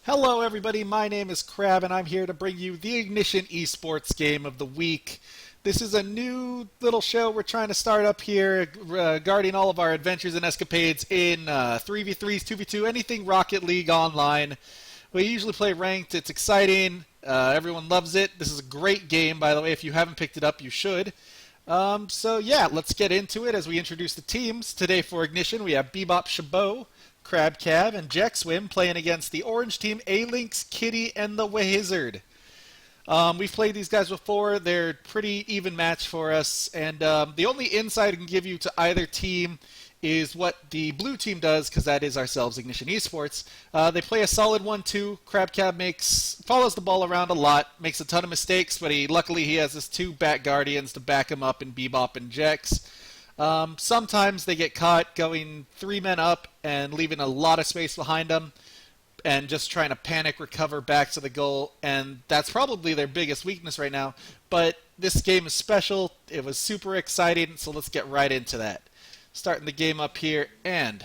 Hello everybody, my name is Crab and I'm here to bring you the Ignition Esports game of the week. This is a new little show we're trying to start up here regarding all of our adventures and escapades in 3v3s, 2v2, anything Rocket League online. We usually play ranked, it's exciting, everyone loves it. This is a great game, by the way. If you haven't picked it up, you should. So yeah, let's get into it as we introduce the teams. Today for Ignition we have Bebop Chabot, Crab Cab, and Jack Swim playing against the orange team, A-Lynx, Kitty, and the Wizard. We've played these guys before. They're pretty even match for us, and the only insight I can give you to either team is what the blue team does, because that is ourselves, Ignition Esports. They play a solid 1-2. Crab Cab follows the ball around a lot, makes a ton of mistakes, but luckily he has his two Bat Guardians to back him up in Bebop and Jex. Sometimes they get caught going 3 men up and leaving a lot of space behind them and just trying to panic recover back to the goal, and that's probably their biggest weakness right now. But this game is special. It was super exciting, so let's get right into that. Starting the game up here, and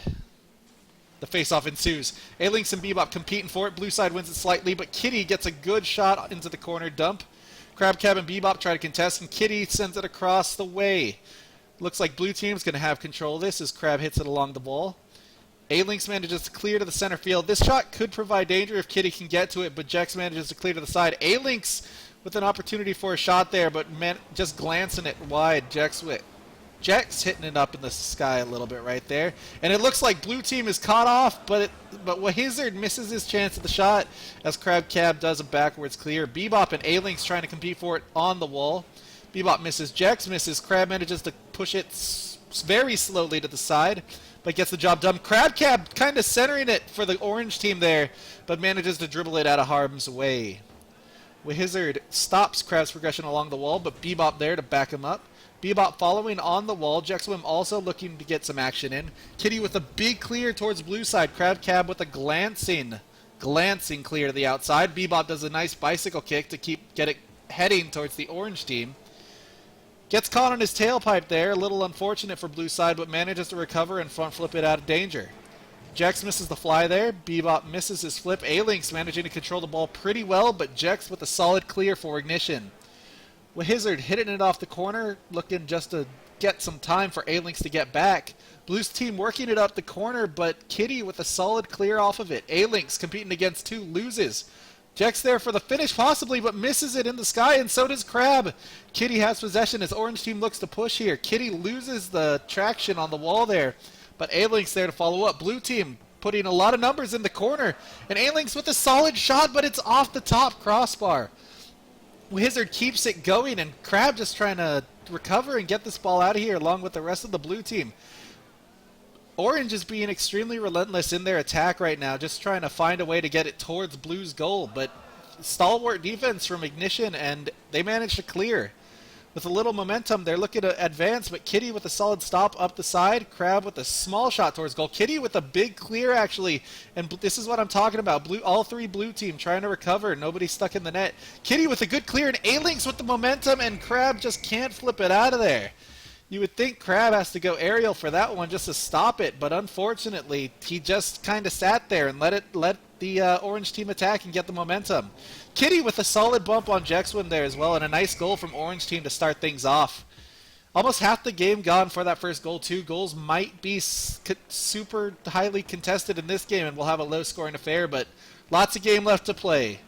the face-off ensues. A-Lynx and Bebop competing for it. Blue side wins it slightly, but Kitty gets a good shot into the corner dump. Crab Cab and Bebop try to contest, and Kitty sends it across the way. Looks like blue team's going to have control of this as Crab hits it along the ball. A-Lynx manages to clear to the center field. This shot could provide danger if Kitty can get to it, but Jex manages to clear to the side. A-Lynx with an opportunity for a shot there, but just glancing it wide. Jex hitting it up in the sky a little bit right there. And it looks like blue team is caught off, but Wizard misses his chance at the shot as Crab Cab does a backwards clear. Bebop and A-Lynx trying to compete for it on the wall. Bebop misses, Jex misses, Crab manages to push it very slowly to the side, but gets the job done. Crab Cab kind of centering it for the orange team there, but manages to dribble it out of harm's way. Wizard stops Crab's progression along the wall, but Bebop there to back him up. Bebop following on the wall, Jexwim also looking to get some action in. Kitty with a big clear towards blue side, Crab Cab with a glancing clear to the outside. Bebop does a nice bicycle kick to get it heading towards the orange team. Gets caught on his tailpipe there, a little unfortunate for blue side, but manages to recover and front flip it out of danger. Jex misses the fly there, Bebop misses his flip. A-Lynx managing to control the ball pretty well, but Jex with a solid clear for Ignition. Wizard hitting it off the corner, looking just to get some time for A-Lynx to get back. Blue's team working it up the corner, but Kitty with a solid clear off of it. A-Lynx competing against two, loses. Jex there for the finish possibly, but misses it in the sky, and so does Crab. Kitty has possession as orange team looks to push here. Kitty loses the traction on the wall there, but A-Lynx there to follow up. Blue team putting a lot of numbers in the corner, and A-Lynx with a solid shot, but it's off the top crossbar. Wizard keeps it going, and Crab just trying to recover and get this ball out of here along with the rest of the blue team. Orange is being extremely relentless in their attack right now, just trying to find a way to get it towards Blue's goal, but stalwart defense from Ignition, and they managed to clear. With a little momentum, they're looking to advance, but Kitty with a solid stop up the side, Crab with a small shot towards goal, Kitty with a big clear actually, and this is what I'm talking about, all three blue team trying to recover, nobody stuck in the net. Kitty with a good clear, and A-Lynx with the momentum, and Crab just can't flip it out of there. You would think Crab has to go aerial for that one just to stop it, but unfortunately, he just kind of sat there and let the orange team attack and get the momentum. Kitty with a solid bump on Jexwim there as well, and a nice goal from orange team to start things off. Almost half the game gone for that first goal. 2 goals might be super highly contested in this game, and we'll have a low-scoring affair, but lots of game left to play.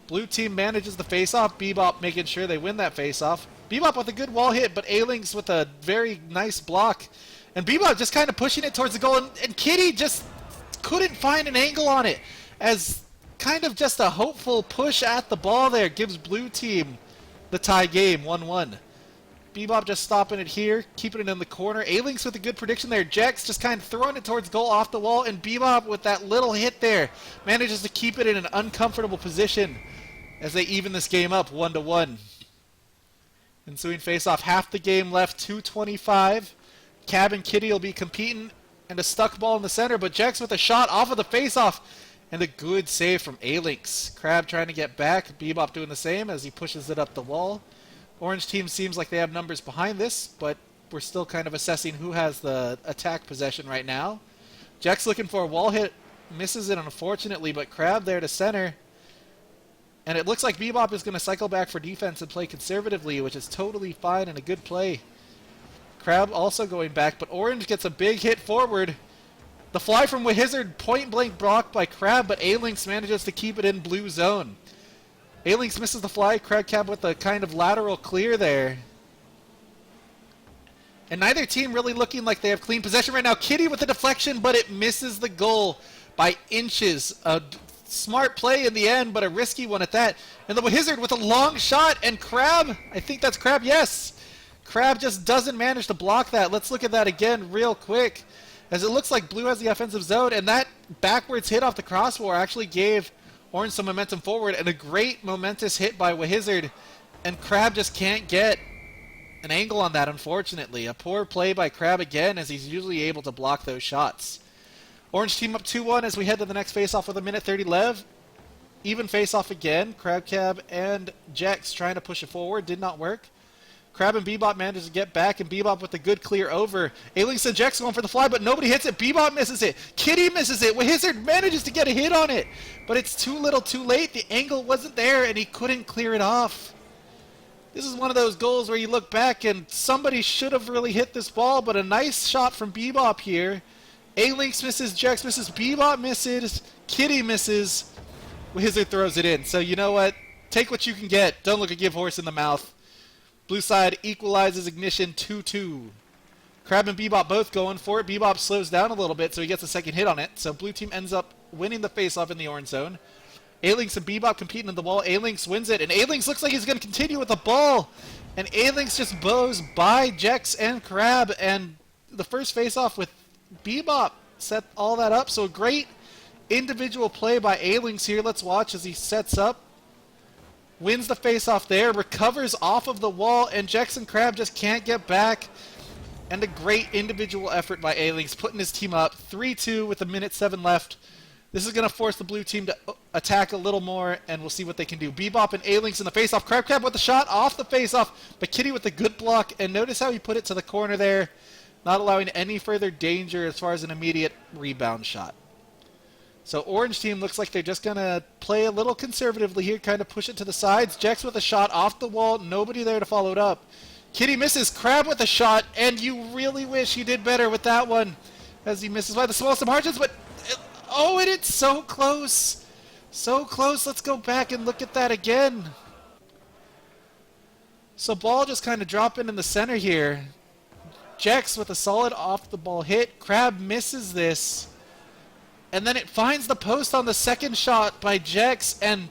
Blue team manages the face-off, Bebop making sure they win that face-off. Bebop with a good wall hit, but A-Lynx with a very nice block. And Bebop just kind of pushing it towards the goal, and Kitty just couldn't find an angle on it, as kind of just a hopeful push at the ball there gives blue team the tie game, 1-1. Bebop just stopping it here, keeping it in the corner. A-Lynx with a good prediction there. Jex just kind of throwing it towards goal off the wall, and Bebop with that little hit there manages to keep it in an uncomfortable position as they even this game up 1-1. Ensuing face-off, half the game left, 2:25. Cab and Kitty will be competing, and a stuck ball in the center, but Jex with a shot off of the face-off, and a good save from A-Lynx. Crab trying to get back, Bebop doing the same as he pushes it up the wall. Orange team seems like they have numbers behind this, but we're still kind of assessing who has the attack possession right now. Jex looking for a wall hit misses it unfortunately, but Crab there to center. And it looks like Bebop is going to cycle back for defense and play conservatively, which is totally fine and a good play. Crab also going back, but Orange gets a big hit forward. The fly from Wizard, point blank blocked by Crab, but A-Lynx manages to keep it in blue zone. A-Lynx misses the fly, Crabcab with a kind of lateral clear there. And neither team really looking like they have clean possession right now. Kitty with the deflection, but it misses the goal by inches. A smart play in the end, but a risky one at that. And the Wizard with a long shot, and Crab, I think that's Crab, yes. Crab just doesn't manage to block that. Let's look at that again real quick, as it looks like Blue has the offensive zone, and that backwards hit off the crossbar actually gave Orange some momentum forward, and a great momentous hit by Wizard, and Crab just can't get an angle on that, unfortunately. A poor play by Crab again, as he's usually able to block those shots. Orange team up 2-1 as we head to the next face-off with a minute 30 left. Even face-off again. Crabcab and Jex trying to push it forward. Did not work. Crab and Bebop manages to get back, and Bebop with a good clear over. A-Lynx and Jex going for the fly, but nobody hits it. Bebop misses it. Kitty misses it. Wizard manages to get a hit on it, but it's too little too late. The angle wasn't there, and he couldn't clear it off. This is one of those goals where you look back, and somebody should have really hit this ball, but a nice shot from Bebop here. A-Lynx misses, Jex misses, Bebop misses, Kitty misses. Wizard throws it in. So you know what? Take what you can get. Don't look a give horse in the mouth. Blue side equalizes Ignition 2-2. Crab and Bebop both going for it. Bebop slows down a little bit, so he gets a second hit on it. So blue team ends up winning the face-off in the orange zone. A-Lynx and Bebop competing in the ball. A-Lynx wins it, and A-Lynx looks like he's going to continue with the ball. And A-Lynx just bows by Jex and Crab, and the first face-off with Bebop set all that up. So a great individual play by A-Lynx here. Let's watch as he sets up. Wins the face-off there, recovers off of the wall, and Jex and Crab just can't get back. And a great individual effort by A-Lynx, putting his team up 3-2 with a minute 7 left. This is going to force the blue team to attack a little more, and we'll see what they can do. Bebop and A-Lynx in the face-off. Crab with the shot off the face-off, but Kitty with the good block, and notice how he put it to the corner there, not allowing any further danger as far as an immediate rebound shot. So orange team looks like they're just going to play a little conservatively here, kind of push it to the sides. Jex with a shot off the wall, nobody there to follow it up. Kitty misses, Crab with a shot, and you really wish you did better with that one, as he misses by the smallest of margins, but oh, and it's so close. So close. Let's go back and look at that again. So ball just kind of dropping in the center here. Jex with a solid off-the-ball hit. Crab misses this. And then it finds the post on the second shot by Jex. And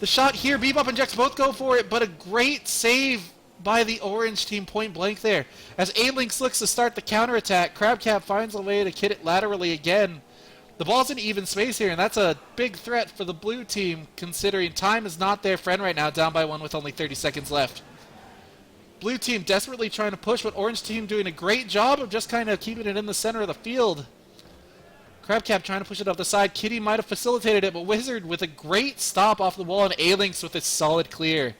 the shot here, Bebop and Jex both go for it, but a great save by the orange team point blank there. As A-Lynx looks to start the counterattack, Crabcap finds a way to hit it laterally again. The ball's in even space here, and that's a big threat for the blue team, considering time is not their friend right now, down by 1 with only 30 seconds left. Blue team desperately trying to push, but orange team doing a great job of just kind of keeping it in the center of the field. Crabcap trying to push it up the side. Kitty might have facilitated it, but Wizard with a great stop off the wall, and A-Lynx with a solid clear.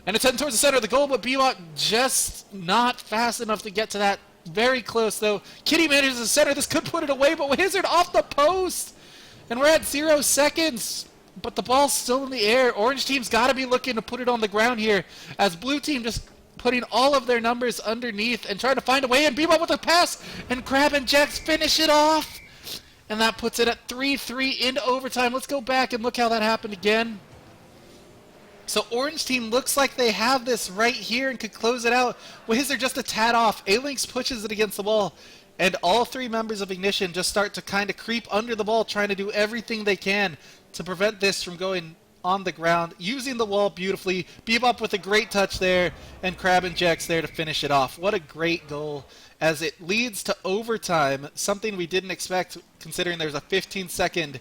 And it's heading towards the center of the goal, but Bebop just not fast enough to get to that. Very close, though. Kitty manages to center. This could put it away, but Wizard off the post. And we're at 0 seconds. But the ball's still in the air. Orange team's got to be looking to put it on the ground here, as blue team just putting all of their numbers underneath and trying to find a way in. Bebop with a pass, and Crab and Jex finish it off. And that puts it at 3-3 into overtime. Let's go back and look how that happened again. So orange team looks like they have this right here and could close it out. Wizard just a tad off. A-Lynx pushes it against the wall, and all three members of Ignition just start to kind of creep under the ball, trying to do everything they can to prevent this from going on the ground, using the wall beautifully. Bebop with a great touch there, and Crab and Jex there to finish it off. What a great goal, as it leads to overtime, something we didn't expect considering there's a 15-second,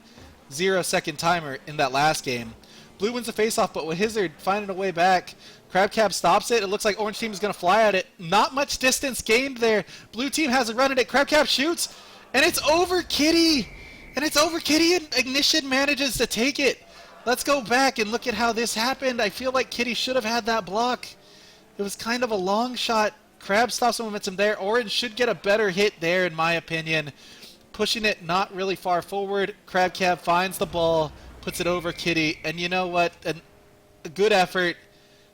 0-second timer in that last game. Blue wins the face-off, but Wizard finding a way back. Crabcab stops it. It looks like orange team is going to fly at it. Not much distance gained there. Blue team has a run at it. Crabcab shoots, and it's over Kitty. And it's over Kitty, and Ignition manages to take it. Let's go back and look at how this happened. I feel like Kitty should have had that block. It was kind of a long shot. Crab stops the momentum there. Orange should get a better hit there, in my opinion. pushing it not really far forward. Crabcab finds the ball, puts it over Kitty, and you know what? A good effort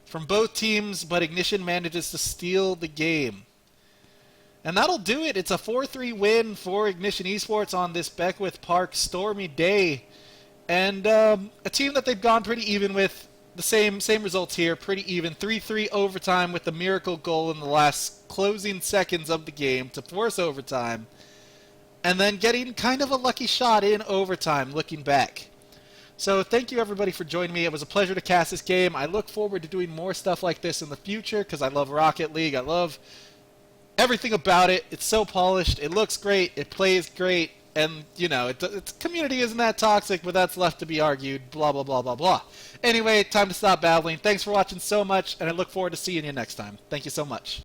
from both teams, but Ignition manages to steal the game. And that'll do it. It's a 4-3 win for Ignition Esports on this Beckwith Park stormy day. And a team that they've gone pretty even with. The same results here, pretty even. 3-3 overtime with the miracle goal in the last closing seconds of the game to force overtime. And then getting kind of a lucky shot in overtime, looking back. So thank you everybody for joining me. It was a pleasure to cast this game. I look forward to doing more stuff like this in the future because I love Rocket League. I love everything about it. It's so polished. It looks great. It plays great. And, you know, its community isn't that toxic, but that's left to be argued. Blah, blah, blah, blah, blah. Anyway, time to stop babbling. Thanks for watching so much, and I look forward to seeing you next time. Thank you so much.